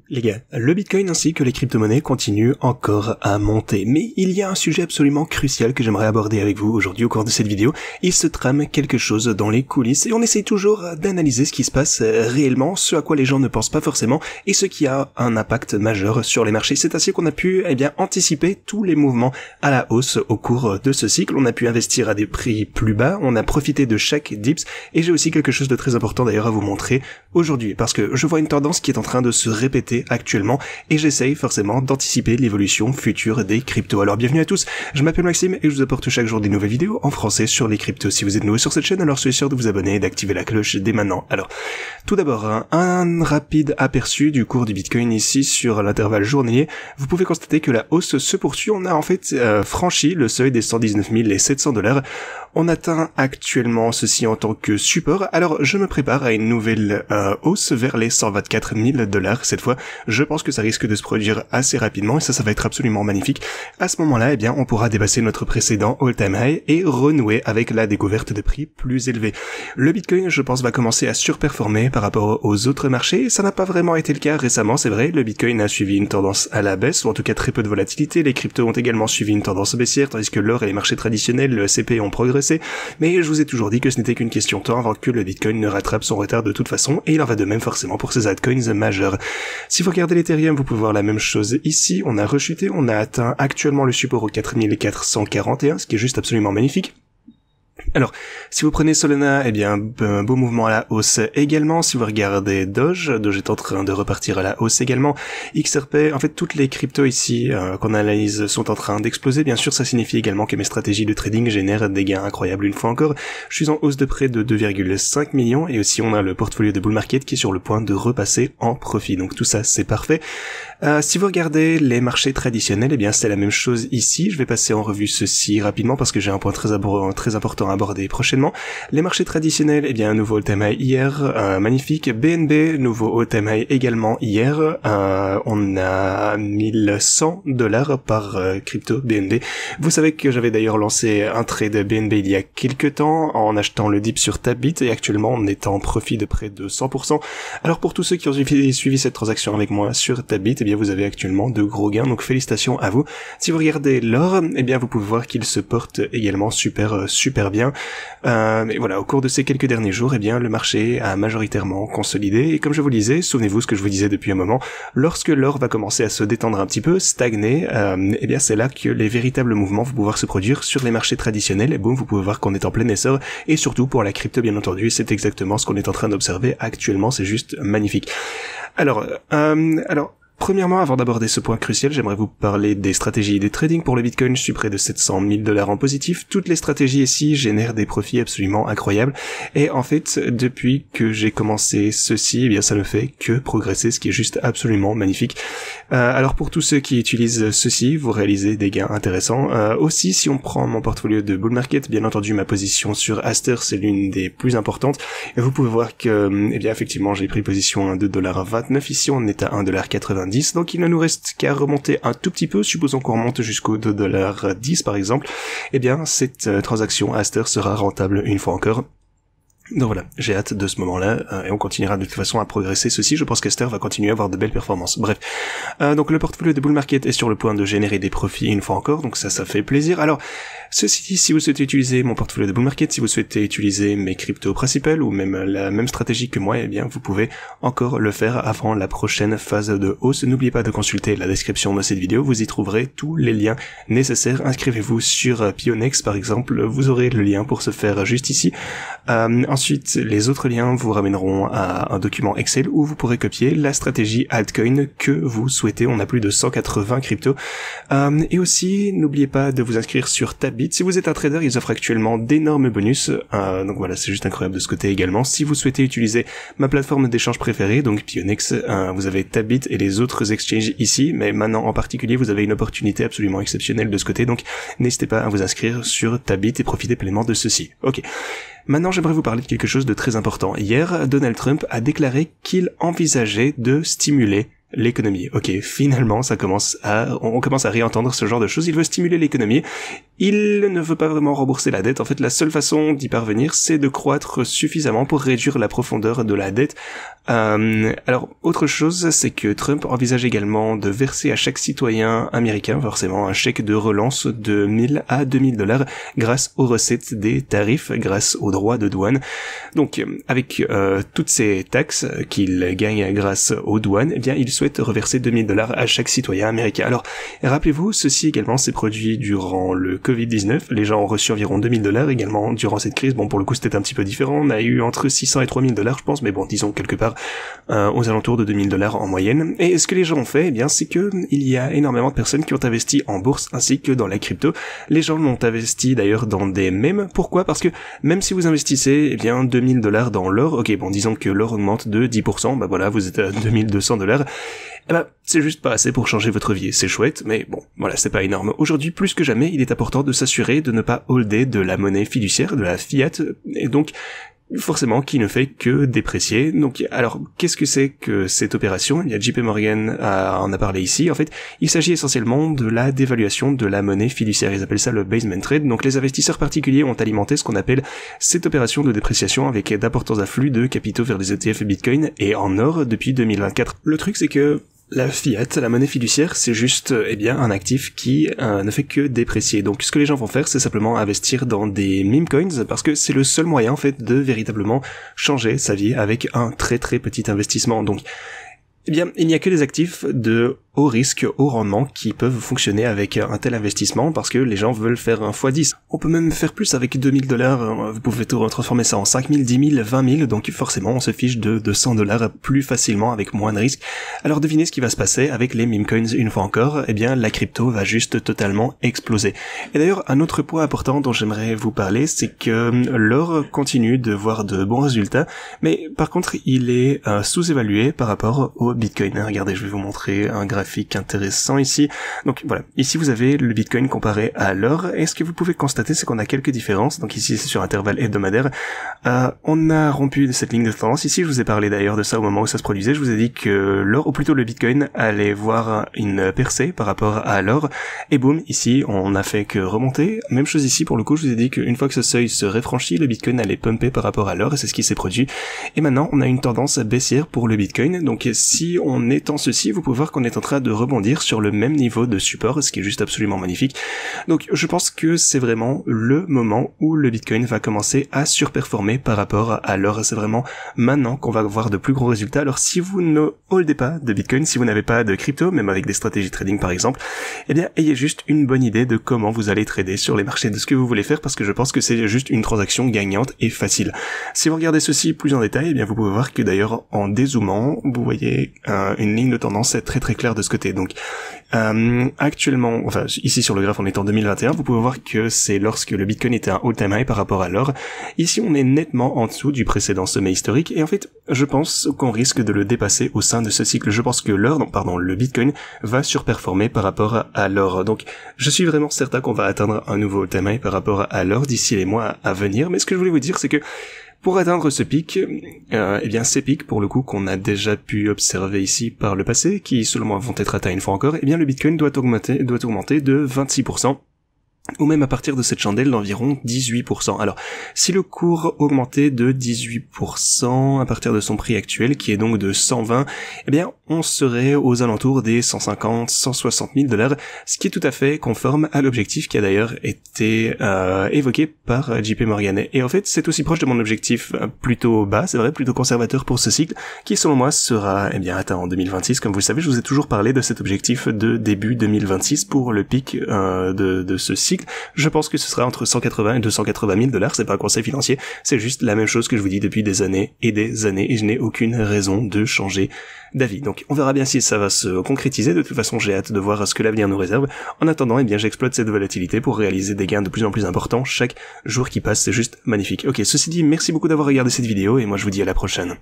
Les gars, le Bitcoin ainsi que les crypto-monnaies continuent encore à monter, mais il y a un sujet absolument crucial que j'aimerais aborder avec vous aujourd'hui au cours de cette vidéo. Il se trame quelque chose dans les coulisses et on essaye toujours d'analyser ce qui se passe réellement, ce à quoi les gens ne pensent pas forcément et ce qui a un impact majeur sur les marchés. C'est ainsi qu'on a pu anticiper tous les mouvements à la hausse au cours de ce cycle. On a pu investir à des prix plus bas, on a profité de chaque dips et j'ai aussi quelque chose de très important d'ailleurs à vous montrer aujourd'hui parce que je vois une tendance qui est en train de se répéter actuellement et j'essaye forcément d'anticiper l'évolution future des cryptos. Alors bienvenue à tous, je m'appelle Maxime et je vous apporte chaque jour des nouvelles vidéos en français sur les cryptos. Si vous êtes nouveau sur cette chaîne, alors soyez sûr de vous abonner et d'activer la cloche dès maintenant. Alors, tout d'abord, un rapide aperçu du cours du Bitcoin ici sur l'intervalle journalier. Vous pouvez constater que la hausse se poursuit. On a en fait franchi le seuil des 119 700 $. On atteint actuellement ceci en tant que support. Alors, je me prépare à une nouvelle hausse vers les 124 000 $. Cette fois, je pense que ça risque de se produire assez rapidement et ça va être absolument magnifique. À ce moment-là, on pourra dépasser notre précédent all-time high et renouer avec la découverte de prix plus élevés. Le Bitcoin, je pense, va commencer à surperformer par rapport aux autres marchés. Ça n'a pas vraiment été le cas récemment, c'est vrai. Le Bitcoin a suivi une tendance à la baisse, ou en tout cas très peu de volatilité. Les cryptos ont également suivi une tendance baissière, tandis que l'or et les marchés traditionnels, le CP, ont progressé. Mais je vous ai toujours dit que ce n'était qu'une question de temps avant que le Bitcoin ne rattrape son retard de toute façon, et il en va de même forcément pour ces altcoins majeurs. Si vous regardez l'Ethereum, vous pouvez voir la même chose ici. On a rechuté, on a atteint actuellement le support au 4441, ce qui est juste absolument magnifique. Alors, si vous prenez Solana, un beau mouvement à la hausse également. Si vous regardez Doge est en train de repartir à la hausse également. XRP, en fait, toutes les cryptos ici qu'on analyse sont en train d'exploser. Bien sûr, ça signifie également que mes stratégies de trading génèrent des gains incroyables une fois encore. Je suis en hausse de près de 2,5 millions et aussi on a le portfolio de bull market qui est sur le point de repasser en profit. Donc tout ça, c'est parfait. Si vous regardez les marchés traditionnels, c'est la même chose ici. Je vais passer en revue ceci rapidement parce que j'ai un point très important à aborder prochainement. Les marchés traditionnels, un nouveau all-time high hier, magnifique. BNB, nouveau all-time high également hier. On a 1100 $ par crypto BNB. Vous savez que j'avais d'ailleurs lancé un trade BNB il y a quelques temps en achetant le dip sur Tabit et actuellement on est en profit de près de 100%. Alors pour tous ceux qui ont suivi cette transaction avec moi sur Tabit, vous avez actuellement de gros gains, donc félicitations à vous. Si vous regardez l'or, vous pouvez voir qu'il se porte également super bien. Et voilà, au cours de ces quelques derniers jours, le marché a majoritairement consolidé. Et comme je vous le disais, souvenez-vous ce que je vous disais depuis un moment, lorsque l'or va commencer à se détendre un petit peu, stagner, c'est là que les véritables mouvements vont pouvoir se produire sur les marchés traditionnels. Et boum, vous pouvez voir qu'on est en plein essor. Et surtout pour la crypto, bien entendu, c'est exactement ce qu'on est en train d'observer actuellement. C'est juste magnifique. Alors, premièrement, avant d'aborder ce point crucial, j'aimerais vous parler des stratégies et des trading. Pour le Bitcoin, je suis près de 700 000 $ en positif. Toutes les stratégies ici génèrent des profits absolument incroyables. Et en fait, depuis que j'ai commencé ceci, ça ne fait que progresser, ce qui est juste absolument magnifique. Alors pour tous ceux qui utilisent ceci, vous réalisez des gains intéressants. Aussi, si on prend mon portfolio de bull market, bien entendu, ma position sur Aster, c'est l'une des plus importantes. Et vous pouvez voir que, effectivement, j'ai pris position à 2,29 $. Ici, on est à 1,90 $. Donc il ne nous reste qu'à remonter un tout petit peu, supposons qu'on remonte jusqu'au 2,10 $ par exemple, cette transaction Aster sera rentable une fois encore. Donc voilà, j'ai hâte de ce moment-là, et on continuera de toute façon à progresser ceci. Je pense qu'Aster va continuer à avoir de belles performances. Bref, donc le portfolio de bull market est sur le point de générer des profits une fois encore, donc ça fait plaisir. Alors, ceci dit, si vous souhaitez utiliser mon portfolio de bull market, si vous souhaitez utiliser mes cryptos principales, ou même la même stratégie que moi, vous pouvez encore le faire avant la prochaine phase de hausse. N'oubliez pas de consulter la description de cette vidéo, vous y trouverez tous les liens nécessaires. Inscrivez-vous sur Pionex par exemple, vous aurez le lien pour ce faire juste ici. Ensuite, les autres liens vous ramèneront à un document Excel où vous pourrez copier la stratégie altcoin que vous souhaitez. On a plus de 180 cryptos. Et aussi, n'oubliez pas de vous inscrire sur Tabit. Si vous êtes un trader, ils offrent actuellement d'énormes bonus. Donc voilà, c'est juste incroyable de ce côté également. Si vous souhaitez utiliser ma plateforme d'échange préférée, donc Pionex, vous avez Tabit et les autres exchanges ici. Mais maintenant, en particulier, vous avez une opportunité absolument exceptionnelle de ce côté. Donc, n'hésitez pas à vous inscrire sur Tabit et profitez pleinement de ceci. Ok. Maintenant, j'aimerais vous parler de quelque chose de très important. Hier, Donald Trump a déclaré qu'il envisageait de stimuler l'économie. Ok, finalement, on commence à réentendre ce genre de choses. Il veut stimuler l'économie. il ne veut pas vraiment rembourser la dette. En fait, la seule façon d'y parvenir, c'est de croître suffisamment pour réduire la profondeur de la dette. Alors, autre chose, c'est que Trump envisage également de verser à chaque citoyen américain, forcément, un chèque de relance de 1000 à 2000 $ grâce aux recettes des tarifs, grâce aux droits de douane. Donc, avec toutes ces taxes qu'il gagne grâce aux douanes, eh bien, il souhaite reverser 2000 $ à chaque citoyen américain. Alors, rappelez-vous, ceci également s'est produit durant le Covid-19. Les gens ont reçu environ 2000 $ également durant cette crise. Bon, pour le coup, c'était un petit peu différent. On a eu entre 600 et 3000 $, je pense, mais bon, disons quelque part aux alentours de 2000 $ en moyenne. Et ce que les gens ont fait, eh bien, c'est que il y a énormément de personnes qui ont investi en bourse ainsi que dans la crypto. Les gens l'ont investi d'ailleurs dans des mèmes. Pourquoi? Parce que même si vous investissez, eh bien, 2000 $ dans l'or, ok, bon, disons que l'or augmente de 10%, bah voilà, vous êtes à 2200 $. Eh ben, c'est juste pas assez pour changer votre vie. C'est chouette, mais bon, voilà, c'est pas énorme. Aujourd'hui, plus que jamais, il est important de s'assurer de ne pas holder de la monnaie fiduciaire, de la fiat, et donc, forcément, qui ne fait que déprécier. Donc, alors, qu'est-ce que c'est que cette opération? Il y a JP Morgan en a parlé ici. En fait, il s'agit essentiellement de la dévaluation de la monnaie fiduciaire. Ils appellent ça le basement trade. Donc, les investisseurs particuliers ont alimenté ce qu'on appelle cette opération de dépréciation avec d'importants afflux de capitaux vers les ETF Bitcoin et en or depuis 2024. Le truc, c'est que la fiat, la monnaie fiduciaire, c'est juste, eh bien, un actif qui ne fait que déprécier. Donc, ce que les gens vont faire, c'est simplement investir dans des meme coins, parce que c'est le seul moyen, en fait, de véritablement changer sa vie avec un très très petit investissement. Donc, eh bien, il n'y a que des actifs de haut risque, haut rendement qui peuvent fonctionner avec un tel investissement parce que les gens veulent faire un x10. On peut même faire plus avec 2000 $, vous pouvez tout transformer ça en 5000, 10 000, 20 000, donc forcément on se fiche de 200 $ plus facilement avec moins de risques. Alors devinez ce qui va se passer avec les meme coins une fois encore, eh bien la crypto va juste totalement exploser. Et d'ailleurs un autre point important dont j'aimerais vous parler, c'est que l'or continue de voir de bons résultats, mais par contre il est sous-évalué par rapport au Bitcoin. Regardez, je vais vous montrer un graphique intéressant ici. Donc voilà, ici vous avez le Bitcoin comparé à l'or, et ce que vous pouvez constater, c'est qu'on a quelques différences. Donc ici c'est sur intervalle hebdomadaire. On a rompu cette ligne de tendance. Ici je vous ai parlé d'ailleurs de ça au moment où ça se produisait. Je vous ai dit que l'or, ou plutôt le Bitcoin, allait voir une percée par rapport à l'or, et boum, ici on n'a fait que remonter. Même chose ici, pour le coup, je vous ai dit qu'une fois que ce seuil se réfranchit, le Bitcoin allait pumper par rapport à l'or, et c'est ce qui s'est produit. Et maintenant on a une tendance baissière pour le Bitcoin. Donc si on étend ceci, vous pouvez voir qu'on est en train de rebondir sur le même niveau de support, ce qui est juste absolument magnifique. Donc je pense que c'est vraiment le moment où le Bitcoin va commencer à surperformer par rapport à l'or. C'est vraiment maintenant qu'on va voir de plus gros résultats. Alors si vous ne holdez pas de Bitcoin, si vous n'avez pas de crypto, même avec des stratégies trading par exemple, eh bien ayez juste une bonne idée de comment vous allez trader sur les marchés, de ce que vous voulez faire, parce que je pense que c'est juste une transaction gagnante et facile. Si vous regardez ceci plus en détail, eh bien vous pouvez voir que d'ailleurs en dézoomant, vous voyez une ligne de tendance très très claire de ce côté. Donc actuellement, enfin ici sur le graphe on est en 2021, vous pouvez voir que c'est lorsque le Bitcoin était un all-time high par rapport à l'or. Ici on est nettement en dessous du précédent sommet historique, et en fait je pense qu'on risque de le dépasser au sein de ce cycle. Je pense que le Bitcoin va surperformer par rapport à l'or. Donc je suis vraiment certain qu'on va atteindre un nouveau all-time high par rapport à l'or d'ici les mois à venir. Mais ce que je voulais vous dire, c'est que pour atteindre ce pic, eh bien ces pics pour le coup qu'on a déjà pu observer ici par le passé, qui selon moi vont être atteints une fois encore, eh bien le Bitcoin doit augmenter de 26%. Ou même à partir de cette chandelle d'environ 18%. Alors, si le cours augmentait de 18% à partir de son prix actuel, qui est donc de 120, eh bien, on serait aux alentours des 150, 160 000 $, ce qui est tout à fait conforme à l'objectif qui a d'ailleurs été évoqué par JP Morgan. Et en fait, c'est aussi proche de mon objectif plutôt bas, c'est vrai, plutôt conservateur pour ce cycle, qui selon moi sera, eh bien, atteint en 2026. Comme vous le savez, je vous ai toujours parlé de cet objectif de début 2026 pour le pic de ce cycle. Je pense que ce sera entre 180 et 280 000 $, c'est pas un conseil financier, c'est juste la même chose que je vous dis depuis des années, et je n'ai aucune raison de changer d'avis. Donc on verra bien si ça va se concrétiser. De toute façon, j'ai hâte de voir ce que l'avenir nous réserve. En attendant, eh bien, j'exploite cette volatilité pour réaliser des gains de plus en plus importants chaque jour qui passe. C'est juste magnifique. Ok, ceci dit, merci beaucoup d'avoir regardé cette vidéo, et moi je vous dis à la prochaine.